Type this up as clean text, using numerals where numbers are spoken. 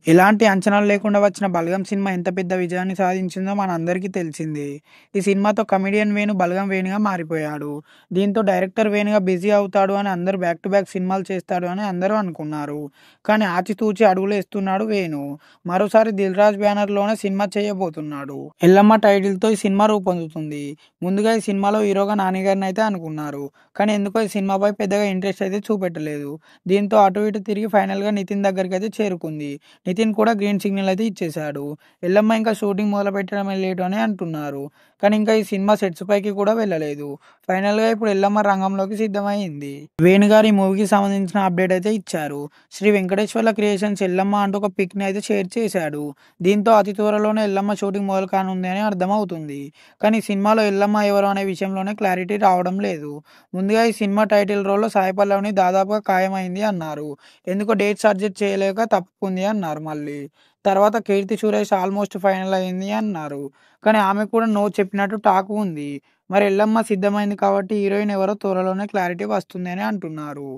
ఎలాంటి అంచనాలు లేకుండా వచ్చిన 'బలగం' సినిమా ఎంత పెద్ద విజయాన్ని సాధించిందో మనందరికీ తెలిసిందే. ఈ సినిమాతో కమెడియన్ వేణు 'బలగం వేణు'గా మారిపోయాడు. దీంతో డైరెక్టర్ వేణుగా బిజీ అవుతాడు అని అందరూ బ్యాక్ టు బ్యాక్ సినిమాలు చేస్తాడు అని అందరూ అనుకున్నారు. కానీ ఆచితూచి అడుగులేస్తున్నాడు వేణు. మరోసారి 'దిల్ రాజు' బ్యానర్‌లోనే సినిమా చేయబోతున్నాడు. 'ఎల్లమ్మ' టైటిల్‌తో ఈ సినిమా రూపొందుతుంది. ముందుగా ఈ సినిమాలో హీరోగా నాని గారినైతే అనుకున్నారు. కానీ ఎందుకో ఈ సినిమాపై పెద్దగా ఇంట్రెస్ట్ అయితే చూపెట్టలేదు. దీంతో అటు ఇటు తిరిగి ఫైనల్‌గా నితిన్ దగ్గరికైతే చేరుకుంది. నితిన్ కూడా గ్రీన్ సిగ్నల్ అయితే ఇచ్చేశాడు. ఎల్లమ్మ ఇంకా షూటింగ్ మొదలుపెట్టడమే లేటు అని అంటున్నారు. కానీ ఇంకా ఈ సినిమా సెట్స్ పైకి కూడా వెళ్ళలేదు. ఫైనల్‌గా ఇప్పుడు ఎల్లమ్మ రంగంలోకి సిద్ధమైంది. వేణు గారు ఈ మూవీకి సంబంధించిన అప్డేట్ అయితే ఇచ్చారు. శ్రీ వెంకటేశ్వర్ల క్రియేషన్స్ ఎల్లమ్మ అంటూ ఒక పిక్‌ని అయితే షేర్ చేశాడు. దీంతో అతి త్వరలోనే ఎల్లమ్మ షూటింగ్ మొదలు కానుంది అని అర్థమవుతుంది. కానీ ఈ సినిమాలో ఎల్లమ్మ ఎవరు అనే విషయంలోనే క్లారిటీ రావడం లేదు. ముందుగా ఈ సినిమా టైటిల్ రోల్‌లో సాయి పల్లవిని దాదాపుగా ఖాయమైంది అన్నారు. ఎందుకో డేట్స్ అడ్జస్ట్ చేయలేక తప్పుకుంది అన్నారు మళ్ళీ. తర్వాత కీర్తి సురేష్ ఆల్మోస్ట్ ఫైనల్ అయింది అన్నారు. కానీ ఆమె కూడా నో చెప్పినట్టు టాక్ ఉంది. మరి ఎల్లమ్మ సిద్ధమైంది కాబట్టి హీరోయిన్ ఎవరో త్వరలోనే క్లారిటీ వస్తుంది అని అంటున్నారు.